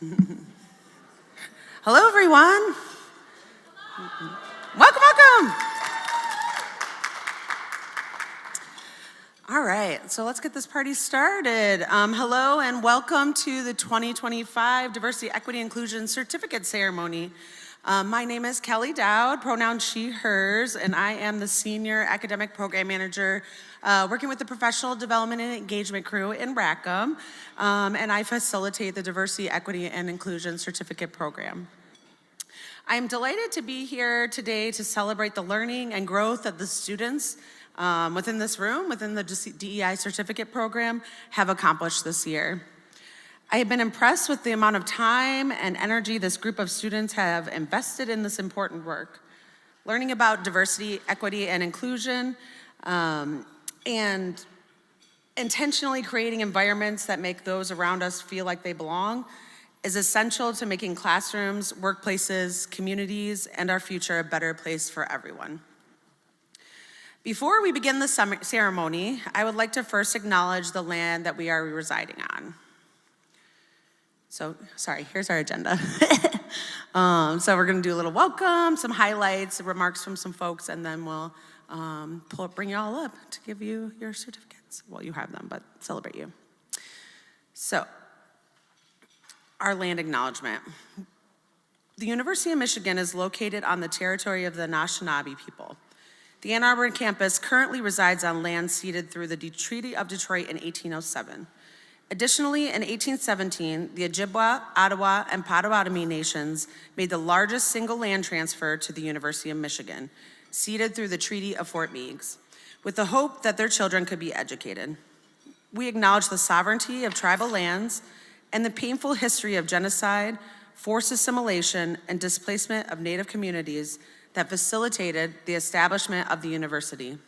Hello, everyone. Welcome, welcome. All right, so let's get this party started. Hello and welcome to the 2025 Diversity, Equity, Inclusion Certificate Ceremony. My name is Kelly Dowd, pronouns she, hers, and I am the Senior Academic Program Manager working with the Professional Development and Engagement crew in Rackham, and I facilitate the Diversity, Equity, and Inclusion Certificate Program. I am delighted to be here today to celebrate the learning and growth of the students within this room, within the DEI Certificate Program, have accomplished this year. I have been impressed with the amount of time and energy this group of students have invested in this important work. Learning about diversity, equity, and inclusion, and intentionally creating environments that make those around us feel like they belong is essential to making classrooms, workplaces, communities, and our future a better place for everyone. Before we begin the ceremony, I would like to first acknowledge the land that we are residing on. So, sorry, here's our agenda. So we're gonna do a little welcome, some highlights, remarks from some folks, and then we'll bring you all up to give you your certificates. Well, you have them, but celebrate you. So, our land acknowledgement. The University of Michigan is located on the territory of the Anishinaabe people. The Ann Arbor campus currently resides on land ceded through the Treaty of Detroit in 1807. Additionally, in 1817, the Ojibwa, Ottawa, and Potawatomi nations made the largest single land transfer to the University of Michigan, ceded through the Treaty of Fort Meigs, with the hope that their children could be educated. We acknowledge the sovereignty of tribal lands and the painful history of genocide, forced assimilation, and displacement of Native communities that facilitated the establishment of the university.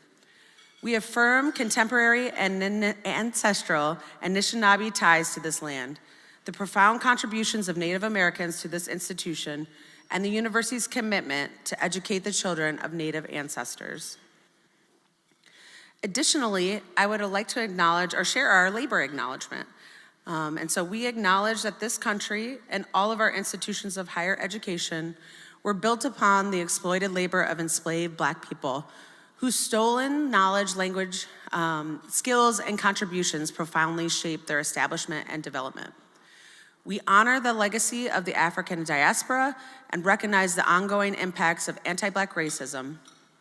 We affirm contemporary and ancestral Anishinaabe ties to this land, the profound contributions of Native Americans to this institution, and the university's commitment to educate the children of Native ancestors. Additionally, I would like to acknowledge or share our labor acknowledgement. And so we acknowledge that this country and all of our institutions of higher education were built upon the exploited labor of enslaved Black people, whose stolen knowledge, language, skills, and contributions profoundly shaped their establishment and development. We honor the legacy of the African diaspora and recognize the ongoing impacts of anti-Black racism.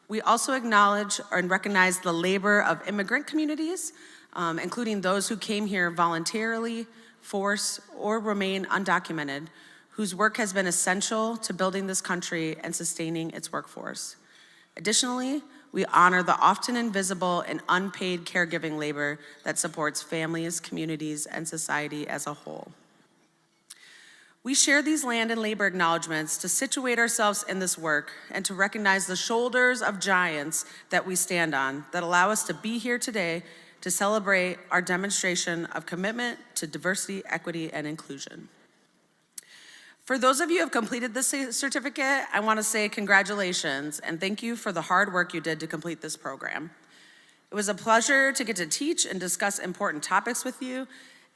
We also acknowledge and recognize the labor of immigrant communities, including those who came here voluntarily, forced, or remain undocumented, whose work has been essential to building this country and sustaining its workforce. Additionally, we honor the often invisible and unpaid caregiving labor that supports families, communities, and society as a whole. We share these land and labor acknowledgements to situate ourselves in this work and to recognize the shoulders of giants that we stand on that allow us to be here today to celebrate our demonstration of commitment to diversity, equity, and inclusion. For those of you who have completed this certificate, I want to say congratulations and thank you for the hard work you did to complete this program. It was a pleasure to get to teach and discuss important topics with you,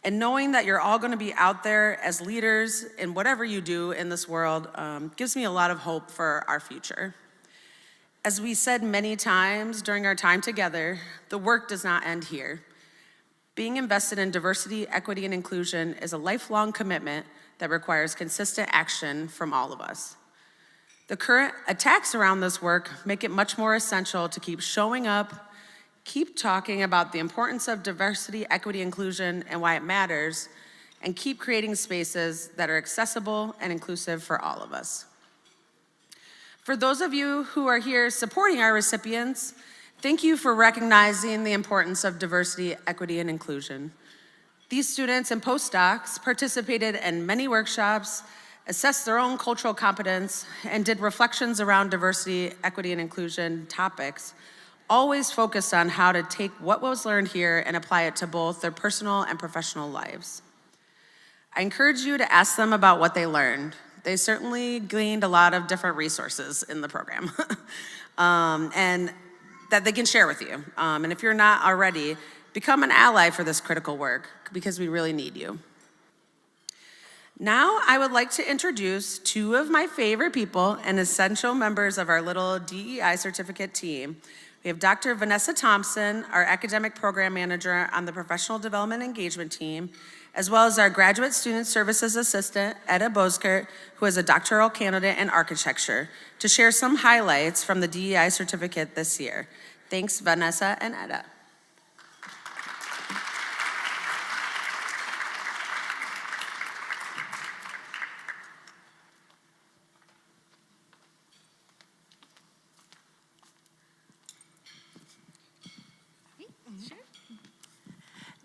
and knowing that you're all going to be out there as leaders in whatever you do in this world gives me a lot of hope for our future. As we said many times during our time together, the work does not end here. Being invested in diversity, equity, and inclusion is a lifelong commitment that requires consistent action from all of us. The current attacks around this work make it much more essential to keep showing up, keep talking about the importance of diversity, equity, inclusion, and why it matters, and keep creating spaces that are accessible and inclusive for all of us. For those of you who are here supporting our recipients, thank you for recognizing the importance of diversity, equity, and inclusion. These students and postdocs participated in many workshops, assessed their own cultural competence, and did reflections around diversity, equity, and inclusion topics, always focused on how to take what was learned here and apply it to both their personal and professional lives. I encourage you to ask them about what they learned. They certainly gleaned a lot of different resources in the program and that they can share with you. And if you're not already, become an ally for this critical work because we really need you. Now I would like to introduce two of my favorite people and essential members of our little DEI certificate team. We have Dr. Vanessa Thompson, our academic program manager on the professional development engagement team, as well as our graduate student services assistant, Etta Boskert, who is a doctoral candidate in architecture, to share some highlights from the DEI certificate this year. Thanks, Vanessa and Etta.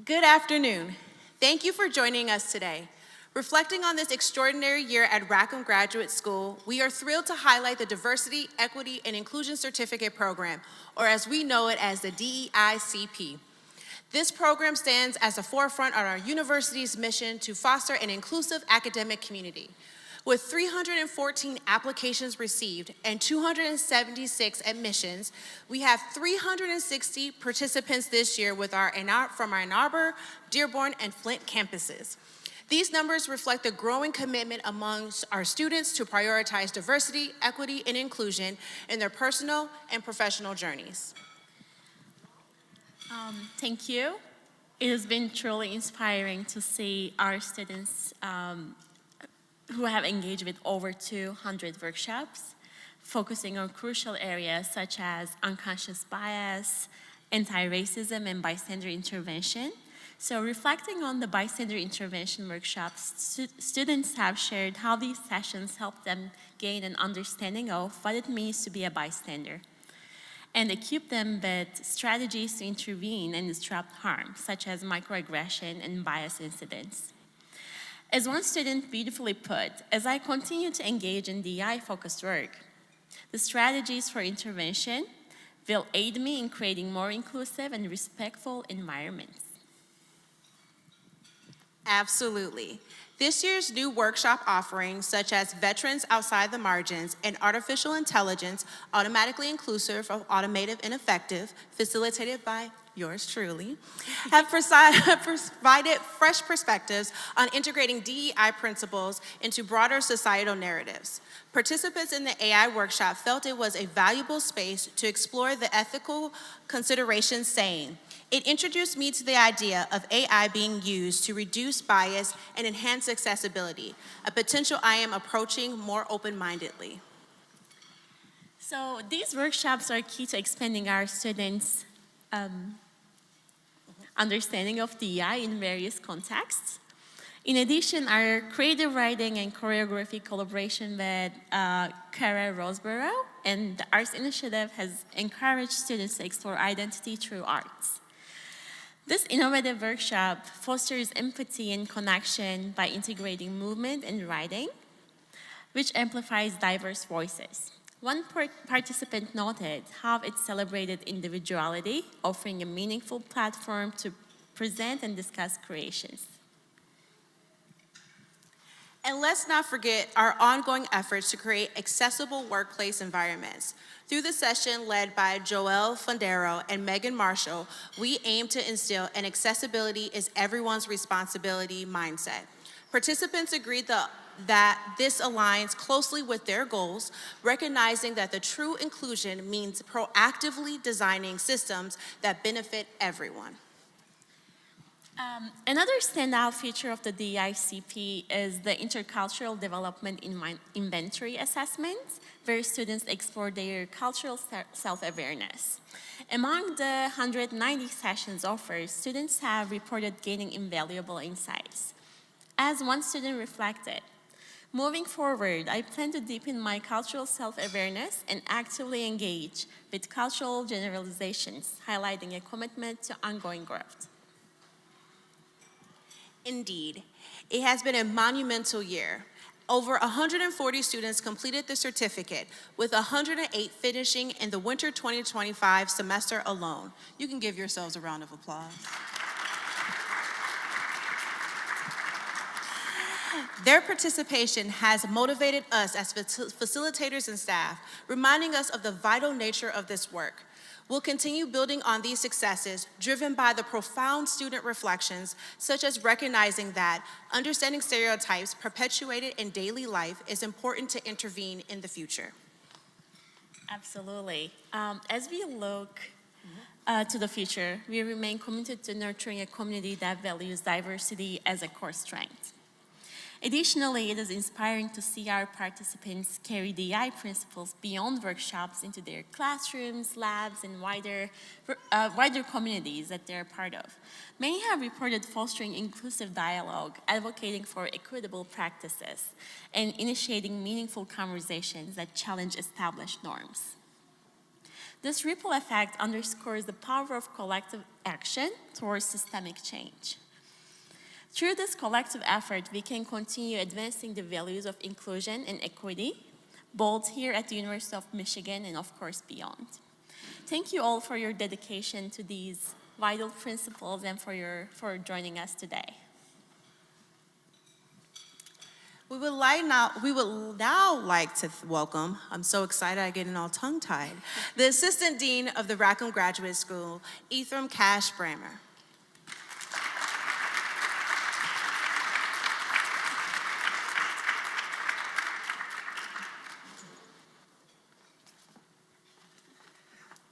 Good afternoon. Thank you for joining us today. Reflecting on this extraordinary year at Rackham Graduate School, we are thrilled to highlight the Diversity, Equity, and Inclusion Certificate Program, or as we know it as the DEICP. This program stands as the forefront of our university's mission to foster an inclusive academic community. With 314 applications received and 276 admissions, we have 360 participants this year from our Ann Arbor, Dearborn, and Flint campuses. These numbers reflect the growing commitment amongst our students to prioritize diversity, equity, and inclusion in their personal and professional journeys. Thank you. It has been truly inspiring to see our students who have engaged with over 200 workshops, focusing on crucial areas such as unconscious bias, anti-racism, and bystander intervention. So reflecting on the bystander intervention workshops, students have shared how these sessions help them gain an understanding of what it means to be a bystander, and equip them with strategies to intervene and disrupt harm, such as microaggression and bias incidents. As one student beautifully put, as I continue to engage in DEI-focused work, the strategies for intervention will aid me in creating more inclusive and respectful environments. Absolutely. This year's new workshop offerings, such as Veterans Outside the Margins and Artificial Intelligence, Automatically Inclusive, Automative, and Effective, facilitated by yours truly, have provided fresh perspectives on integrating DEI principles into broader societal narratives. Participants in the AI workshop felt it was a valuable space to explore the ethical considerations, saying, "It introduced me to the idea of AI being used to reduce bias and enhance accessibility, a potential I am approaching more open-mindedly." So these workshops are key to expanding our students' understanding of DEI in various contexts. In addition, our creative writing and choreography collaboration with Kara Roseborough and the Arts Initiative has encouraged students to explore identity through arts. This innovative workshop fosters empathy and connection by integrating movement and writing, which amplifies diverse voices. One participant noted how it celebrated individuality, offering a meaningful platform to present and discuss creations. And let's not forget our ongoing efforts to create accessible workplace environments. Through the session led by Joelle Fondero and Megan Marshall, we aim to instill an accessibility is everyone's responsibility mindset. Participants agreed that this aligns closely with their goals, recognizing that the true inclusion means proactively designing systems that benefit everyone. Another standout feature of the DEICP is the intercultural development inventory assessment, where students explore their cultural self-awareness. Among the 190 sessions offered, students have reported gaining invaluable insights. As one student reflected, "Moving forward, I plan to deepen my cultural self-awareness and actively engage with cultural generalizations, highlighting a commitment to ongoing growth." Indeed, it has been a monumental year. Over 140 students completed the certificate, with 108 finishing in the winter 2025 semester alone. You can give yourselves a round of applause. Their participation has motivated us as facilitators and staff, reminding us of the vital nature of this work. We'll continue building on these successes, driven by the profound student reflections, such as recognizing that understanding stereotypes perpetuated in daily life is important to intervene in the future. Absolutely. As we look to the future, we remain committed to nurturing a community that values diversity as a core strength. Additionally, it is inspiring to see our participants carry DEI principles beyond workshops into their classrooms, labs, and wider communities that they're part of. Many have reported fostering inclusive dialogue, advocating for equitable practices, and initiating meaningful conversations that challenge established norms. This ripple effect underscores the power of collective action towards systemic change. Through this collective effort, we can continue advancing the values of inclusion and equity, both here at the University of Michigan and, of course, beyond. Thank you all for your dedication to these vital principles and for joining us today. We would now like to welcome, I'm so excited I'm getting all tongue-tied, the Assistant Dean of the Rackham Graduate School, Ephraim Cash Bramer.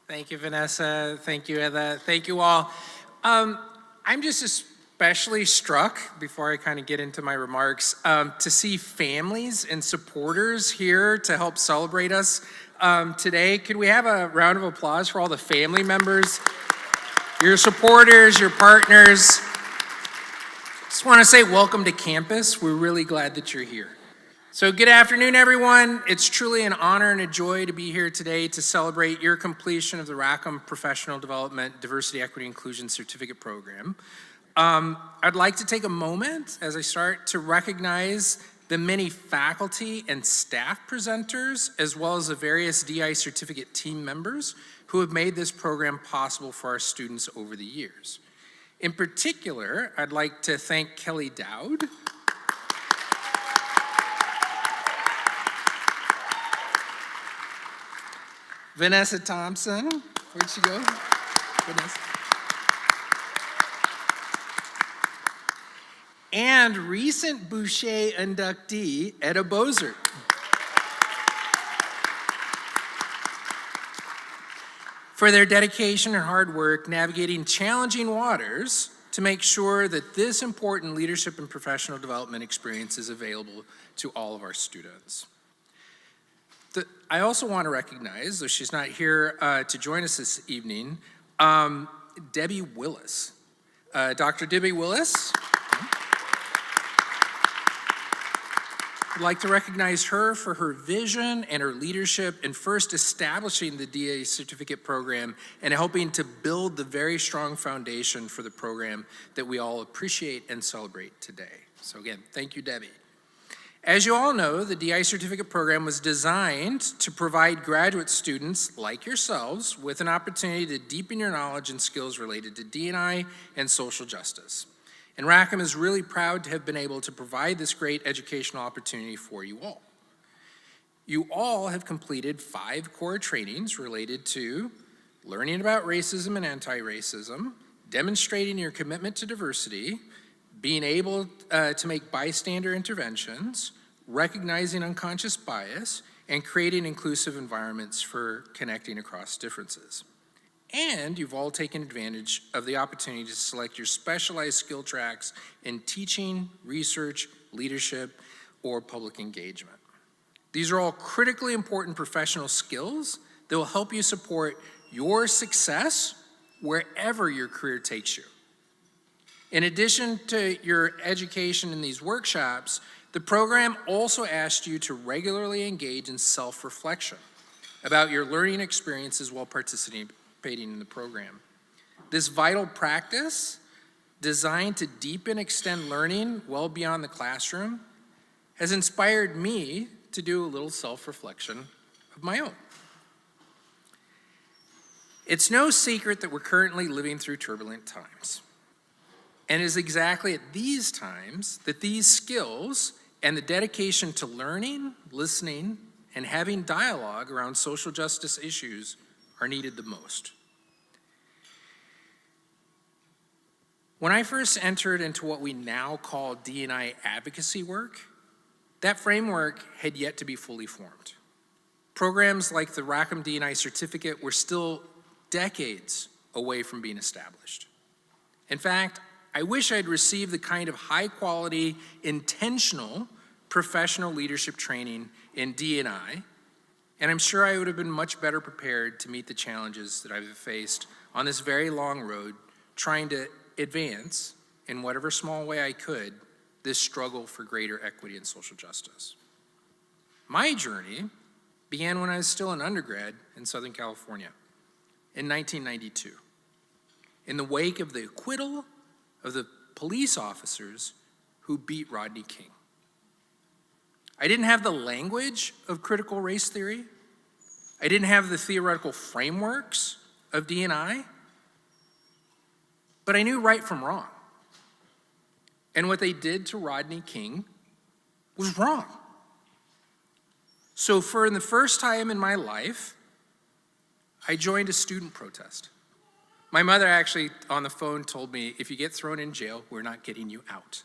Thank you, Vanessa. Thank you, Heather. Thank you all. I'm just especially struck, before I kind of get into my remarks, to see families and supporters here to help celebrate us today. Could we have a round of applause for all the family members, your supporters, your partners? Just want to say welcome to campus. We're really glad that you're here. So good afternoon, everyone. It's truly an honor and a joy to be here today to celebrate your completion of the Rackham Professional Development Diversity, Equity, Inclusion Certificate Program. I'd like to take a moment as I start to recognize the many faculty and staff presenters, as well as the various DEI certificate team members who have made this program possible for our students over the years. In particular, I'd like to thank Kelly Dowd, Vanessa Thompson, where'd she go? Vanessa. And recent Boucher inductee, Etta Bozer. For their dedication and hard work navigating challenging waters to make sure that this important leadership and professional development experience is available to all of our students. I also want to recognize, though she's not here to join us this evening, Debbie Willis. Dr. Debbie Willis. I'd like to recognize her for her vision and her leadership in first establishing the DEI certificate program and helping to build the very strong foundation for the program that we all appreciate and celebrate today. So again, thank you, Debbie. As you all know, the DEI certificate program was designed to provide graduate students like yourselves with an opportunity to deepen your knowledge and skills related to DEI and social justice. And Rackham is really proud to have been able to provide this great educational opportunity for you all. You all have completed 5 core trainings related to learning about racism and anti-racism, demonstrating your commitment to diversity, being able to make bystander interventions, recognizing unconscious bias, and creating inclusive environments for connecting across differences. And you've all taken advantage of the opportunity to select your specialized skill tracks in teaching, research, leadership, or public engagement. These are all critically important professional skills that will help you support your success wherever your career takes you. In addition to your education in these workshops, the program also asked you to regularly engage in self-reflection about your learning experiences while participating in the program. This vital practice, designed to deepen and extend learning well beyond the classroom, has inspired me to do a little self-reflection of my own. It's no secret that we're currently living through turbulent times. And it is exactly at these times that these skills and the dedication to learning, listening, and having dialogue around social justice issues are needed the most. When I first entered into what we now call D&I advocacy work, that framework had yet to be fully formed. Programs like the Rackham D&I certificate were still decades away from being established. In fact, I wish I'd received the kind of high-quality, intentional professional leadership training in D&I, and I'm sure I would have been much better prepared to meet the challenges that I've faced on this very long road, trying to advance, in whatever small way I could, this struggle for greater equity and social justice. My journey began when I was still an undergrad in Southern California in 1992, in the wake of the acquittal of the police officers who beat Rodney King. I didn't have the language of critical race theory. I didn't have the theoretical frameworks of D&I, but I knew right from wrong. And what they did to Rodney King was wrong. So for the first time in my life, I joined a student protest. My mother actually on the phone told me, if you get thrown in jail, we're not getting you out.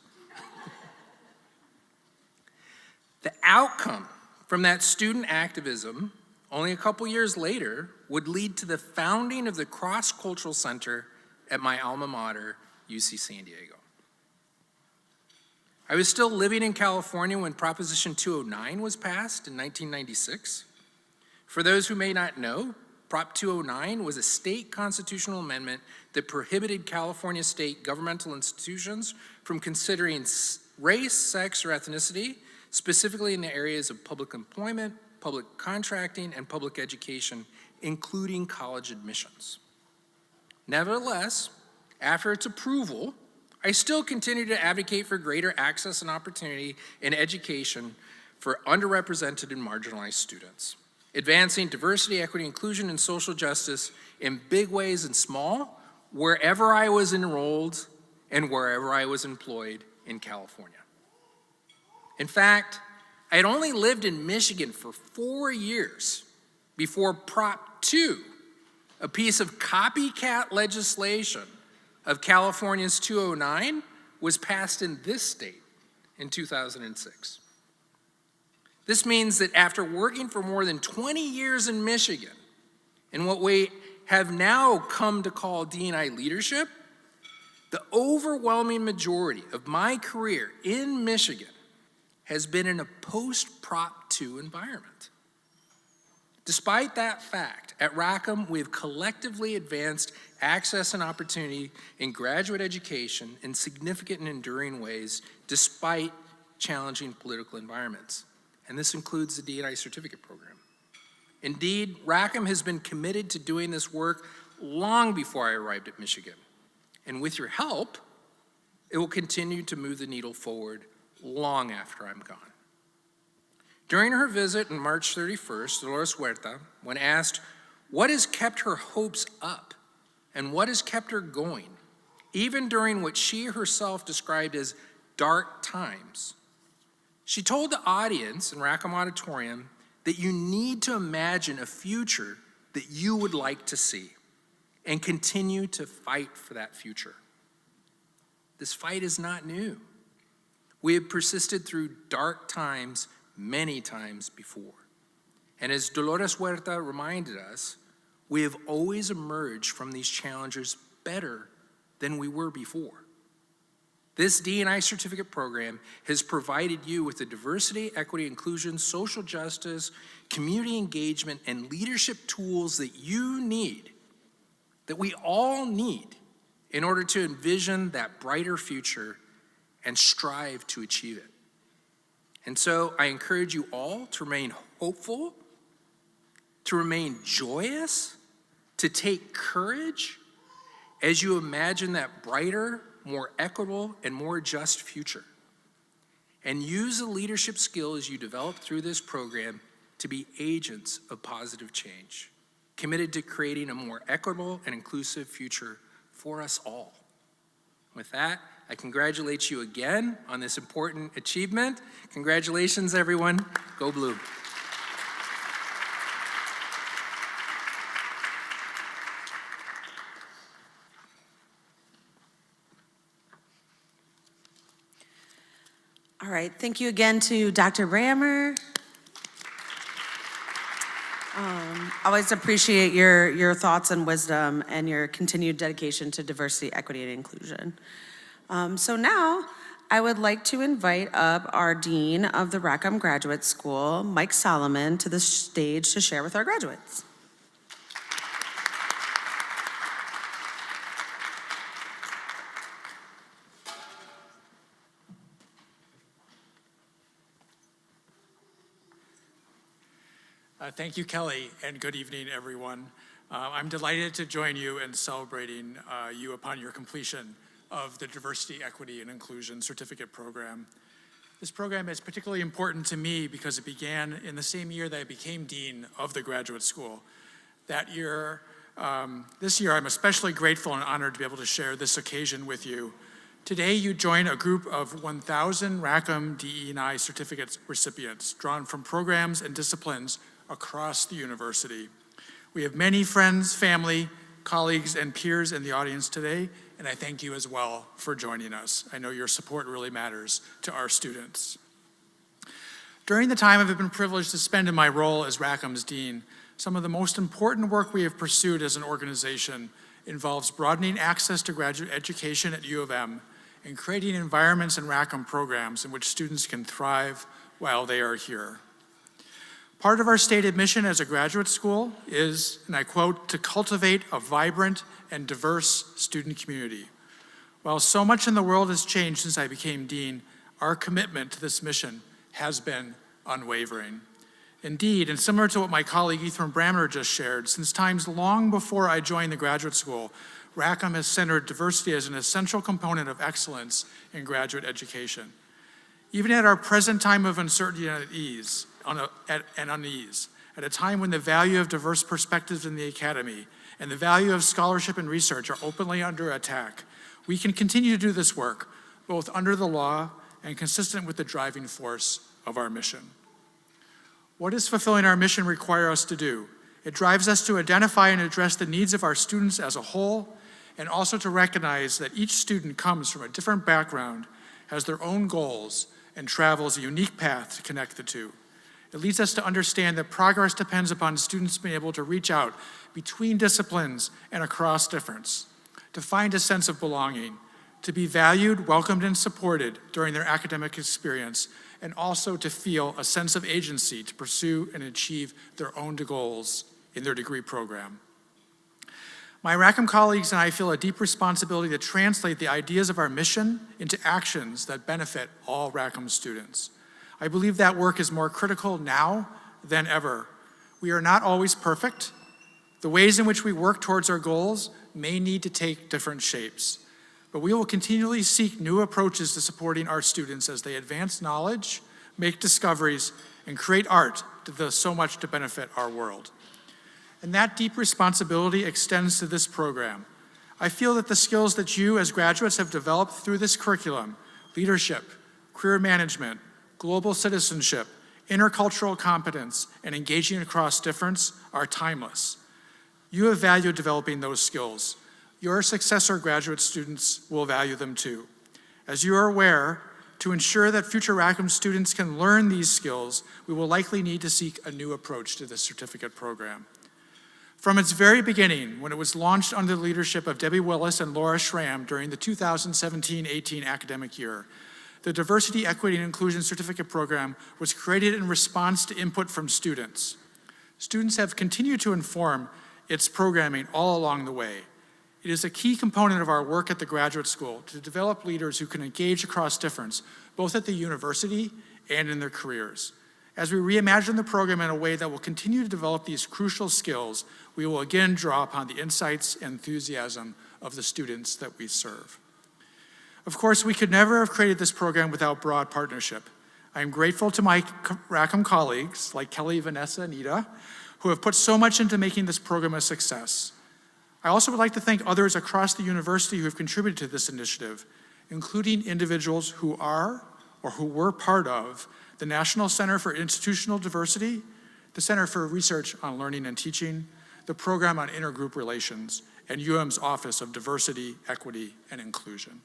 The outcome from that student activism, only a couple years later, would lead to the founding of the Cross-Cultural Center at my alma mater, UC San Diego. I was still living in California when Proposition 209 was passed in 1996. For those who may not know, Prop 209 was a state constitutional amendment that prohibited California state governmental institutions from considering race, sex, or ethnicity, specifically in the areas of public employment, public contracting, and public education, including college admissions. Nevertheless, after its approval, I still continue to advocate for greater access and opportunity in education for underrepresented and marginalized students, advancing diversity, equity, inclusion, and social justice in big ways and small, wherever I was enrolled and wherever I was employed in California. In fact, I had only lived in Michigan for 4 years before Prop 2, a piece of copycat legislation of California's 209, was passed in this state in 2006. This means that after working for more than 20 years in Michigan, in what we have now come to call D&I leadership, the overwhelming majority of my career in Michigan has been in a post-Prop 2 environment. Despite that fact, at Rackham, we have collectively advanced access and opportunity in graduate education in significant and enduring ways, despite challenging political environments. And this includes the D&I certificate program. Indeed, Rackham has been committed to doing this work long before I arrived at Michigan. And with your help, it will continue to move the needle forward long after I'm gone. During her visit on March 31st, Dolores Huerta, when asked what has kept her hopes up and what has kept her going, even during what she herself described as dark times, she told the audience in Rackham Auditorium that you need to imagine a future that you would like to see and continue to fight for that future. This fight is not new. We have persisted through dark times many times before. And as Dolores Huerta reminded us, we have always emerged from these challenges better than we were before. This D&I certificate program has provided you with the diversity, equity, inclusion, social justice, community engagement, and leadership tools that you need, that we all need, in order to envision that brighter future and strive to achieve it. And so I encourage you all to remain hopeful, to remain joyous, to take courage as you imagine that brighter, more equitable, and more just future. And use the leadership skills you develop through this program to be agents of positive change, committed to creating a more equitable and inclusive future for us all. With that, I congratulate you again on this important achievement. Congratulations, everyone. Go Blue. All right, thank you again to Dr. Brammer. Always appreciate your thoughts and wisdom and your continued dedication to diversity, equity, and inclusion. So now, I would like to invite up our Dean of the Rackham Graduate School, Mike Solomon, to the stage to share with our graduates. Thank you, Kelly, and good evening, everyone. I'm delighted to join you in celebrating you upon your completion of the Diversity, Equity, and Inclusion Certificate Program. This program is particularly important to me because it began in the same year that I became Dean of the graduate school. That year, this year, I'm especially grateful and honored to be able to share this occasion with you. Today, you join a group of 1,000 Rackham DEI certificate recipients drawn from programs and disciplines across the university. We have many friends, family, colleagues, and peers in the audience today, and I thank you as well for joining us. I know your support really matters to our students. During the time I've been privileged to spend in my role as Rackham's Dean, some of the most important work we have pursued as an organization involves broadening access to graduate education at U of M and creating environments and Rackham programs in which students can thrive while they are here. Part of our stated mission as a graduate school is, and I quote, to cultivate a vibrant and diverse student community. While so much in the world has changed since I became dean, our commitment to this mission has been unwavering. Indeed, and similar to what my colleague Ethan Brammer just shared, since times long before I joined the graduate school, Rackham has centered diversity as an essential component of excellence in graduate education. Even at our present time of uncertainty and unease, at a time when the value of diverse perspectives in the academy and the value of scholarship and research are openly under attack, we can continue to do this work, both under the law and consistent with the driving force of our mission. What does fulfilling our mission require us to do? It drives us to identify and address the needs of our students as a whole, and also to recognize that each student comes from a different background, has their own goals, and travels a unique path to connect the two. It leads us to understand that progress depends upon students being able to reach out between disciplines and across difference, to find a sense of belonging, to be valued, welcomed, and supported during their academic experience, and also to feel a sense of agency to pursue and achieve their own goals in their degree program. My Rackham colleagues and I feel a deep responsibility to translate the ideas of our mission into actions that benefit all Rackham students. I believe that work is more critical now than ever. We are not always perfect. The ways in which we work towards our goals may need to take different shapes, but we will continually seek new approaches to supporting our students as they advance knowledge, make discoveries, and create art that does so much to benefit our world. And that deep responsibility extends to this program. I feel that the skills that you as graduates have developed through this curriculum, leadership, career management, global citizenship, intercultural competence, and engaging across difference are timeless. You have valued developing those skills. Your successor graduate students will value them too. As you are aware, to ensure that future Rackham students can learn these skills, we will likely need to seek a new approach to this certificate program. From its very beginning, when it was launched under the leadership of Debbie Willis and Laura Schramm during the 2017-18 academic year, the Diversity, Equity, and Inclusion Certificate Program was created in response to input from students. Students have continued to inform its programming all along the way. It is a key component of our work at the graduate school to develop leaders who can engage across difference, both at the university and in their careers. As we reimagine the program in a way that will continue to develop these crucial skills, we will again draw upon the insights and enthusiasm of the students that we serve. Of course, we could never have created this program without broad partnership. I am grateful to my Rackham colleagues, like Kelly, Vanessa, and Ida, who have put so much into making this program a success. I also would like to thank others across the university who have contributed to this initiative, including individuals who are or who were part of the National Center for Institutional Diversity, the Center for Research on Learning and Teaching, the Program on Intergroup Relations, and UM's Office of Diversity, Equity, and Inclusion.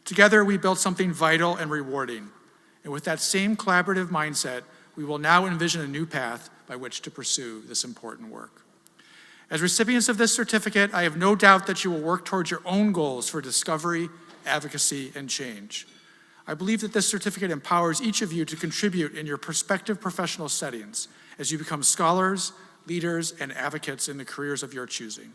Together, we built something vital and rewarding, And with that same collaborative mindset, we will now envision a new path by which to pursue this important work. As recipients of this certificate, I have no doubt that you will work towards your own goals for discovery, advocacy, and change. I believe that this certificate empowers each of you to contribute in your prospective professional settings as you become scholars, leaders, and advocates in the careers of your choosing.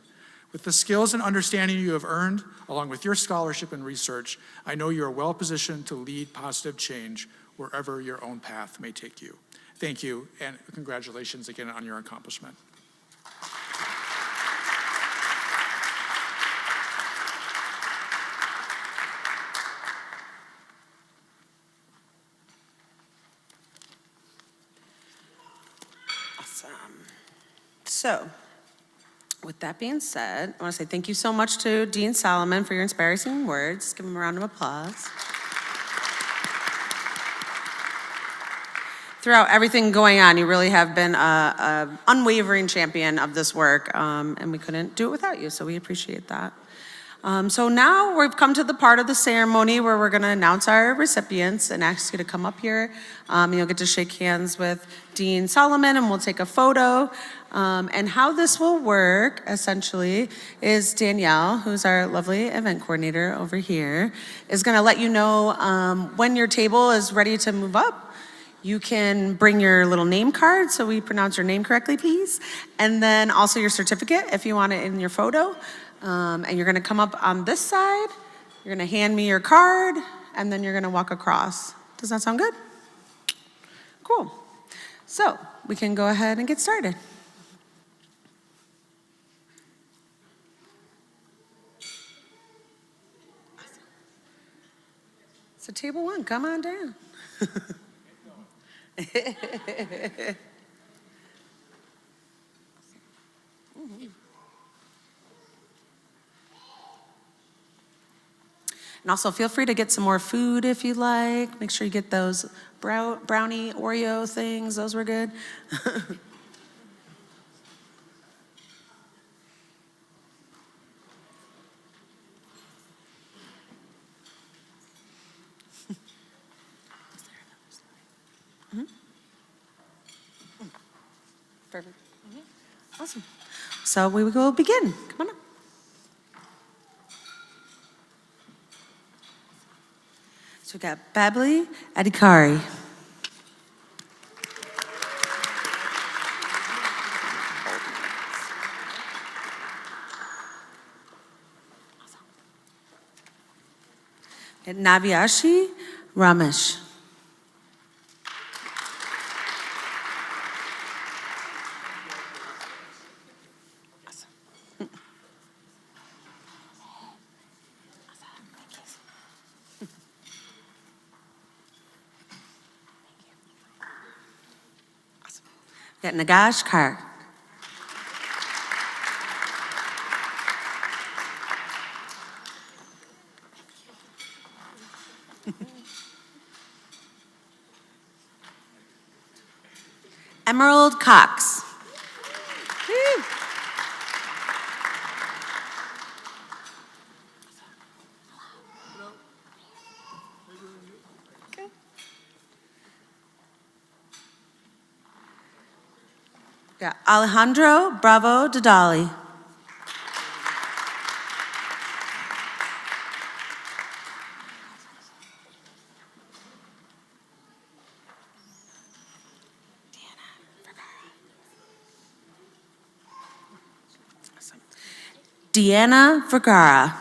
With the skills and understanding you have earned, along with your scholarship and research, I know you are well positioned to lead positive change wherever your own path may take you. Thank you, and congratulations again on your accomplishment. So, with that being said, I want to say thank you so much to Dean Solomon for your inspiring words. Give him a round of applause. Throughout everything going on, you really have been an unwavering champion of this work, and we couldn't do it without you, so we appreciate that. So now we've come to the part of the ceremony where we're going to announce our recipients and ask you to come up here. You'll get to shake hands with Dean Solomon, and we'll take a photo. And how this will work, essentially, is Danielle, who's our lovely event coordinator over here, is going to let you know when your table is ready to move up. You can bring your little name card so we pronounce your name correctly, please. And then also your certificate if you want it in your photo. And you're gonna come up on this side, you're gonna hand me your card, and then you're gonna walk across. Does that sound good? Cool. So we can go ahead and get started. So table one, come on down. And also feel free to get some more food if you like. Make sure you get those brownie Oreo things. Those were good. Perfect. Awesome. So we will begin. Come on up. So we got Babli Adhikari. And Navyashi Ramesh. Got Nagash Kar. Emerald Cox. Woo. Got Alejandro Bravo Dadali. Deanna Vergara.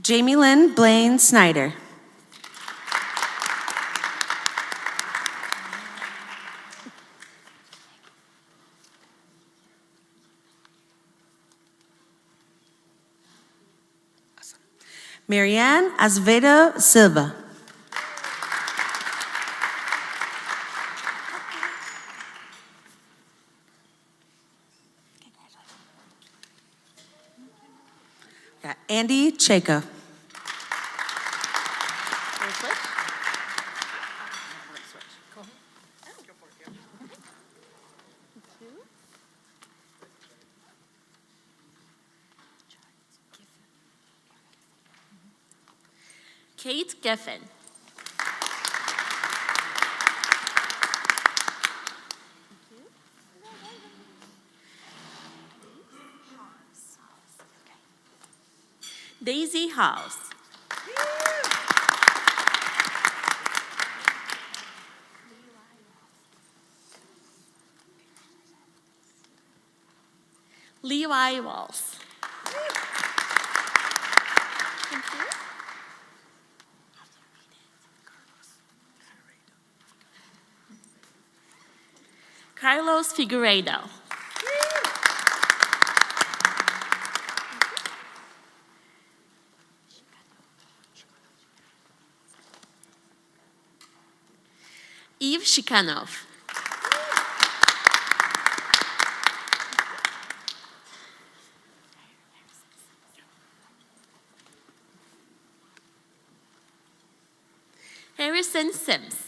Jamie Lynn Blaine Snyder. Marianne Azevedo Silva. Got Andy Chaco. Kate Geffen. Daisy House. Levi Walls. Carlos Figueiredo. Eve Shikanov. Harrison Sims.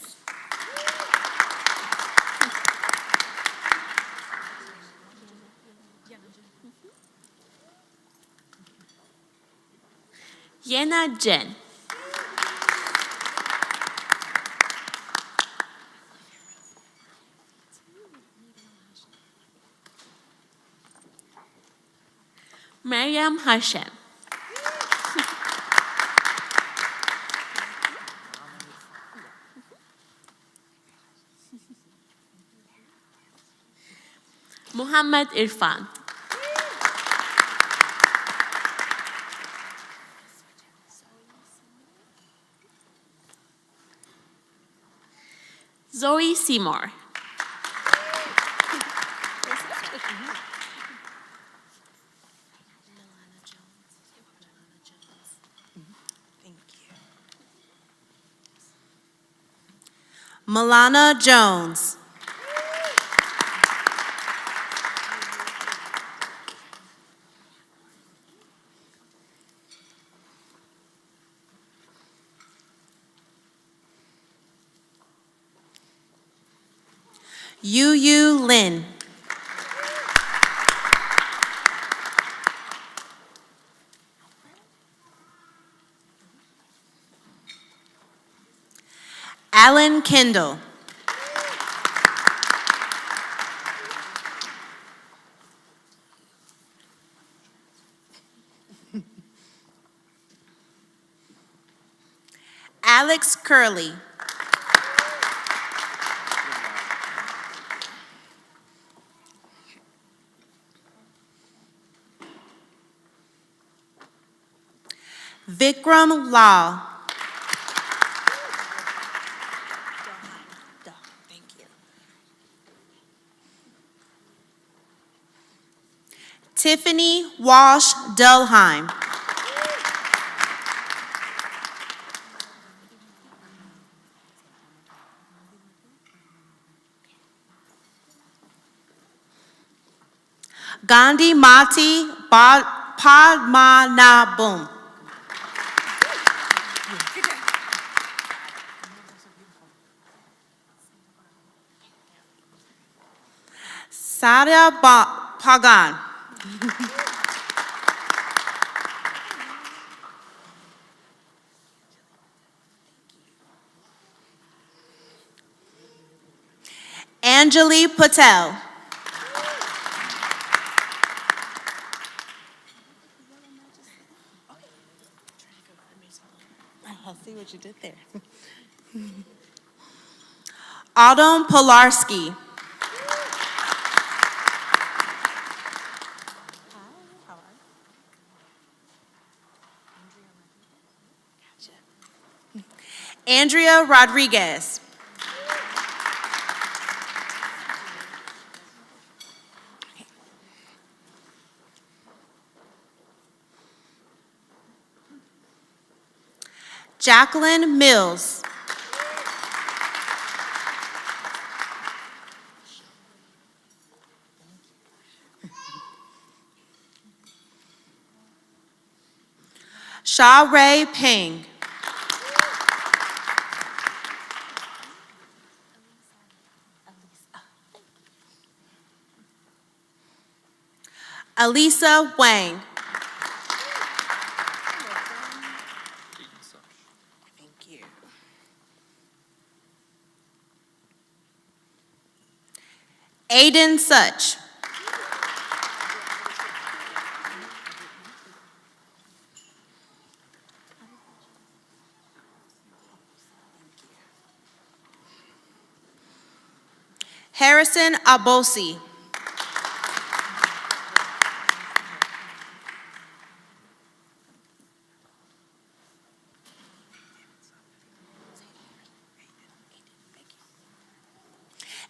Yena Jen. Mariam Hashem. Muhammad Irfan. Zoe Seymour. Milana Jones. Yu Lin. Alan Kendall. Alex Curley. Vikram Lal. Thank you. Tiffany Walsh Delheim. Gandhi Mati Padmanabhum. Sadia Pagan. Anjali Patel. I'll see what you did there. Autumn Polarski. Andrea Rodriguez. Jacqueline Mills. Sha Ray Ping. Alisa Wang. Aiden Such. Harrison Abosi.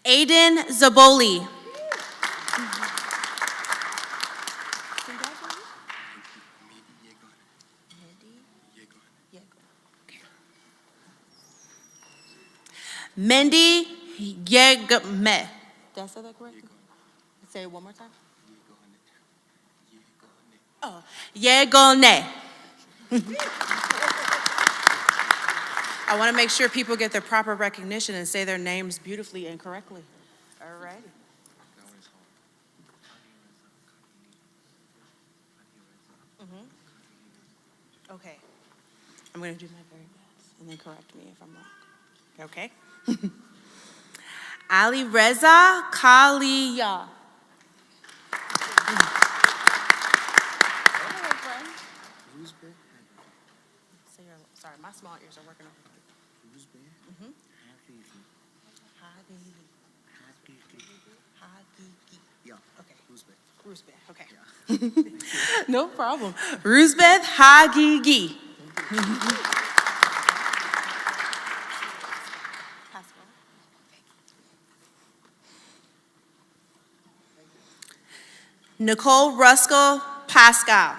Aiden Zaboli. Mendy Yegme. Did I say that correctly? Say it one more time. Oh, Yegone. I want to make sure people get their proper recognition and say their names beautifully and correctly. All righty. Okay. I'm going to do my very best and then correct me if I'm wrong. Okay? Ali Reza Kalia. Sorry, my small ears are working over here. Yeah. Okay. Ruzbeh. Ruzbeh, okay. No problem. Ruzbeth Hagigi. Nicole Ruskell Pascal.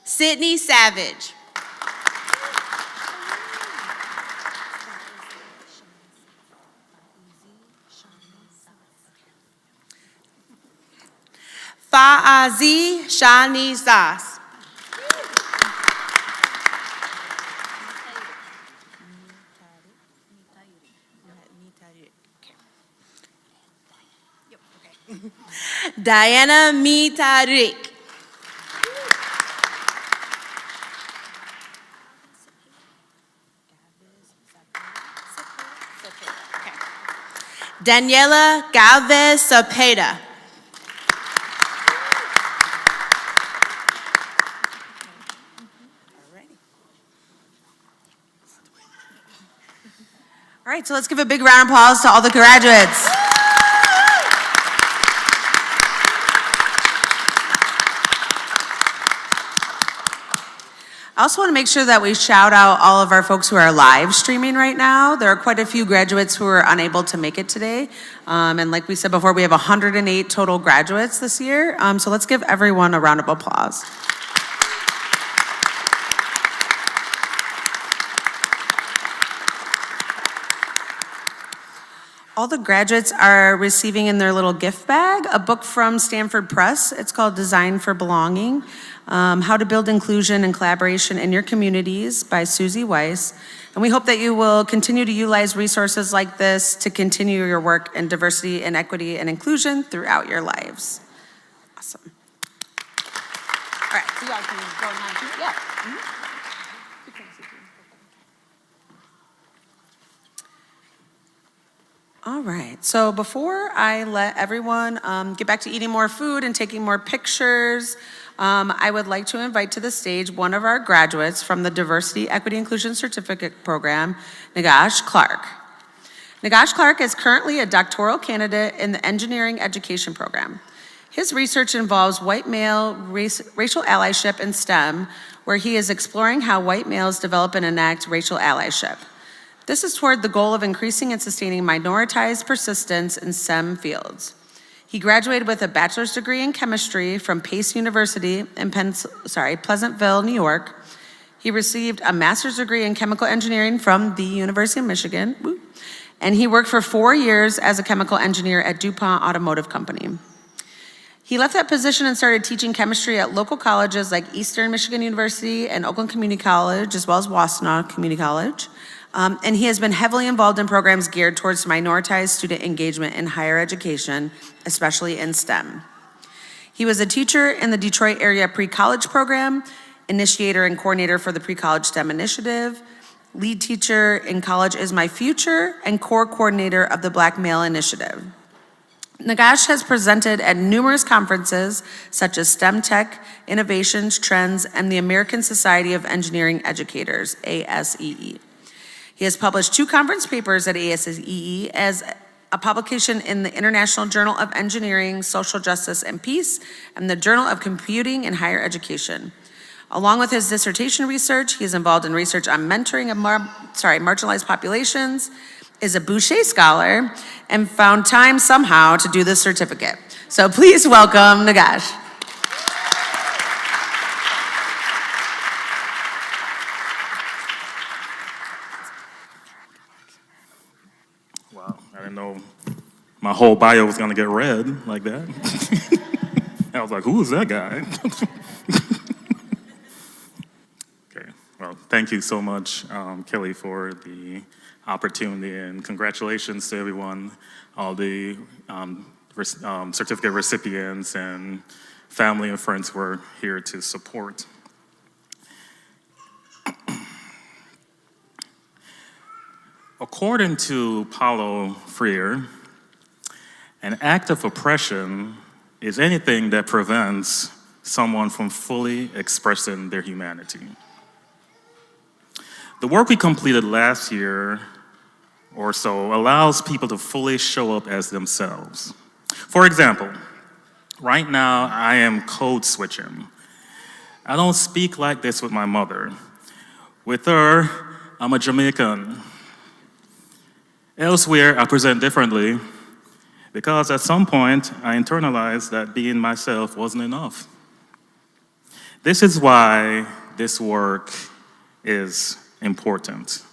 Sydney Savage. Fa'azi Shani Sas. Diana Mitarik. Daniela Galvez Cepeda. All right, so let's give a big round of applause to all the graduates. I also want to make sure that we shout out all of our folks who are live streaming right now. There are quite a few graduates who are unable to make it today. And like we said before, we have 108 total graduates this year. So let's give everyone a round of applause. All the graduates are receiving in their little gift bag a book from Stanford Press. It's called Design for Belonging, How to Build Inclusion and Collaboration in Your Communities by Susie Weiss. And we hope that you will continue to utilize resources like this to continue your work in diversity and equity and inclusion throughout your lives. Awesome. All right, so you guys can go and have a seat. Yeah. All right, so before I let everyone get back to eating more food and taking more pictures, I would like to invite to the stage one of our graduates from the Diversity, Equity, Inclusion Certificate Program, Nagash Clark. Nagash Clark is currently a doctoral candidate in the Engineering Education Program. His research involves white male racial allyship in STEM, where he is exploring how white males develop and enact racial allyship. This is toward the goal of increasing and sustaining minoritized persistence in STEM fields. He graduated with a bachelor's degree in chemistry from Pace University in Pleasantville, New York. He received a master's degree in chemical engineering from the University of Michigan, and he worked for 4 years as a chemical engineer at DuPont Automotive Company. He left that position and started teaching chemistry at local colleges like Eastern Michigan University and Oakland Community College, as well as Washtenaw Community College. And he has been heavily involved in programs geared towards minoritized student engagement in higher education, especially in STEM. He was a teacher in the Detroit area pre-college program initiator and coordinator for the Pre-College STEM Initiative, lead teacher in College is My Future, and core coordinator of the Black Male Initiative. Nagash has presented at numerous conferences such as STEM Tech, Innovations, Trends, and the American Society of Engineering Educators, ASEE. He has published 2 conference papers at ASEE as a publication in the International Journal of Engineering, Social Justice, and Peace, and the Journal of Computing and Higher Education. Along with his dissertation research, he is involved in research on mentoring of marginalized populations, is a Boucher Scholar, and found time somehow to do this certificate. So please welcome Nagash. Wow, I didn't know my whole bio was gonna get read like that. I was like, who is that guy? Okay, well, thank you so much, Kelly, for the opportunity, and congratulations to everyone, all the certificate recipients and family and friends who are here to support. According to Paulo Freire, an act of oppression is anything that prevents someone from fully expressing their humanity. The work we completed last year or so allows people to fully show up as themselves. For example, right now I am code switching. I don't speak like this with my mother. With her, I'm a Jamaican. Elsewhere, I present differently because at some point I internalized that being myself wasn't enough. This is why this work is important.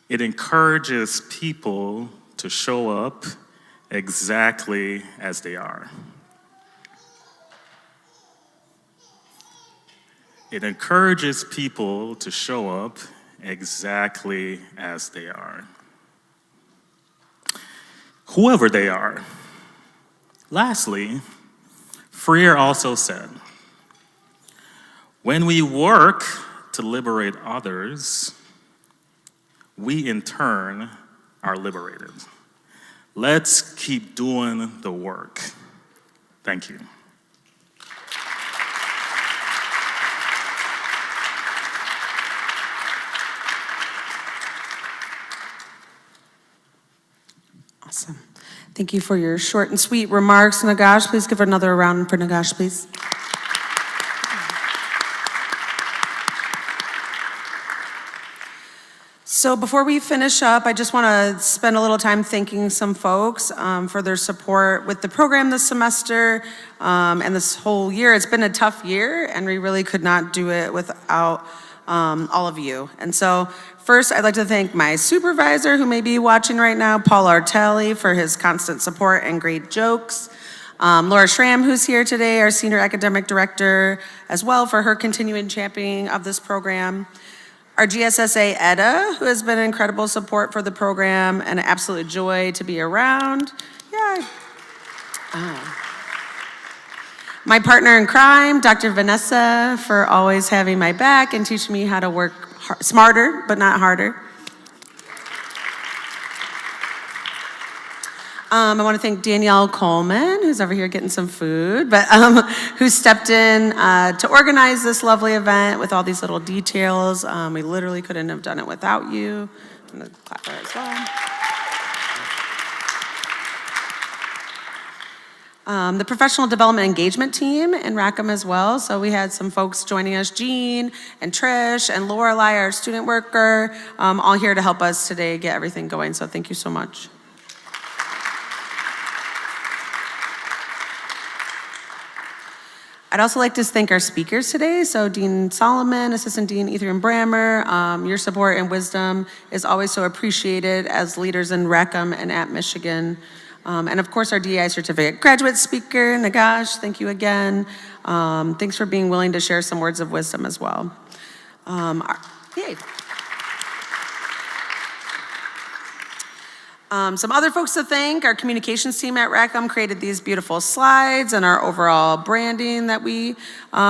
It encourages people to show up exactly as they are. It encourages people to show up exactly as they are. Whoever they are. Lastly, Freire also said, when we work to liberate others, we in turn are liberated. Let's keep doing the work. Thank you. Awesome. Thank you for your short and sweet remarks, Nagash. Please give another round for Nagash, please. So before we finish up, I just want to spend a little time thanking some folks for their support with the program this semester and this whole year. It's been a tough year, and we really could not do it without all of you. And so first, I'd like to thank my supervisor, who may be watching right now, Paul Artelli, for his constant support and great jokes. Laura Schramm, who's here today, our senior academic director, as well, for her continuing championing of this program. Our GSSA Edda, who has been an incredible support for the program and an absolute joy to be around. Yay. My partner in crime, Dr. Vanessa, for always having my back and teaching me how to work smarter, but not harder. I want to thank Danielle Coleman, who's over here getting some food, but who stepped in to organize this lovely event with all these little details. We literally couldn't have done it without you. I'm going to clap for her as well. The professional development engagement team in Rackham as well. So we had some folks joining us, Jean and Trish and Lorelei, our student worker, all here to help us today get everything going. So thank you so much. I'd also like to thank our speakers today. So Dean Solomon, Assistant Dean Ethereum Brammer, your support and wisdom is always so appreciated as leaders in Rackham and at Michigan. And of course, our DEI certificate graduate speaker, Nagash, thank you again. Thanks for being willing to share some words of wisdom as well. Yay. Some other folks to thank, our communications team at Rackham created these beautiful slides and our overall branding that we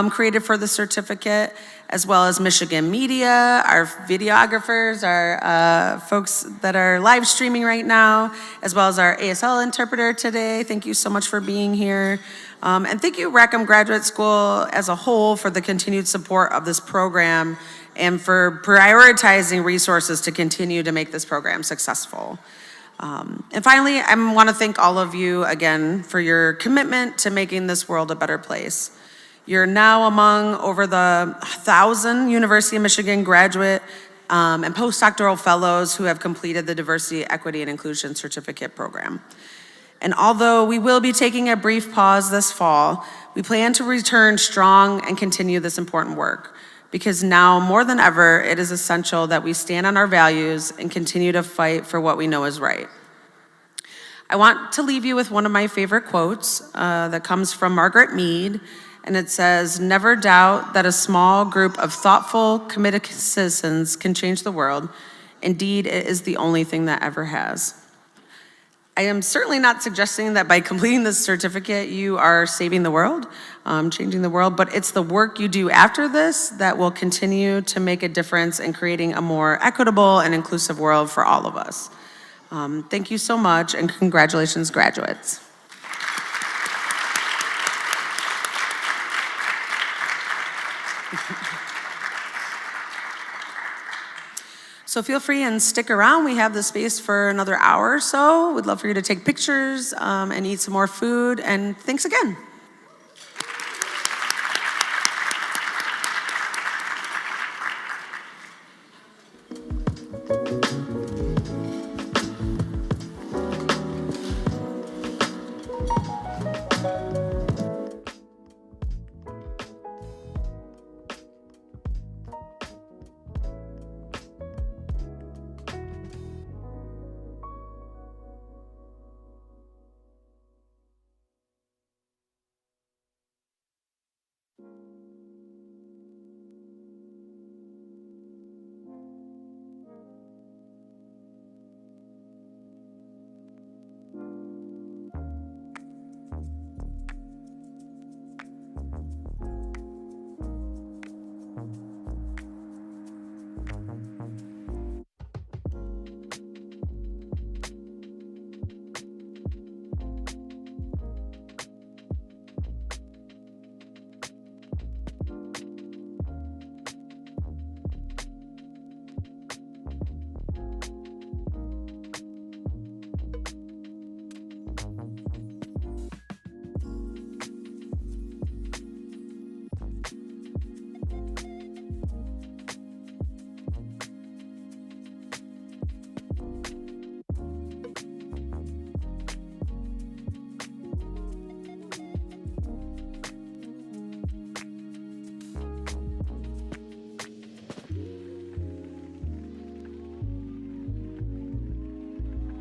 created for the certificate, as well as Michigan Media, our videographers, our folks that are live streaming right now, as well as our ASL interpreter today. Thank you so much for being here. And thank you, Rackham Graduate School as a whole, for the continued support of this program and for prioritizing resources to continue to make this program successful. And finally, I want to thank all of you again for your commitment to making this world a better place. You're now among over the 1,000 University of Michigan graduate and postdoctoral fellows who have completed the Diversity, Equity, and Inclusion Certificate Program. And although we will be taking a brief pause this fall, we plan to return strong and continue this important work, because now more than ever, it is essential that we stand on our values and continue to fight for what we know is right. I want to leave you with one of my favorite quotes that comes from Margaret Mead, and it says, "Never doubt that a small group of thoughtful, committed citizens can change the world. Indeed, it is the only thing that ever has." I am certainly not suggesting that by completing this certificate, you are saving the world, changing the world, but it's the work you do after this that will continue to make a difference in creating a more equitable and inclusive world for all of us. Thank you so much, and congratulations, graduates. So feel free and stick around. We have the space for another hour or so. We'd love for you to take pictures and eat some more food. And thanks again.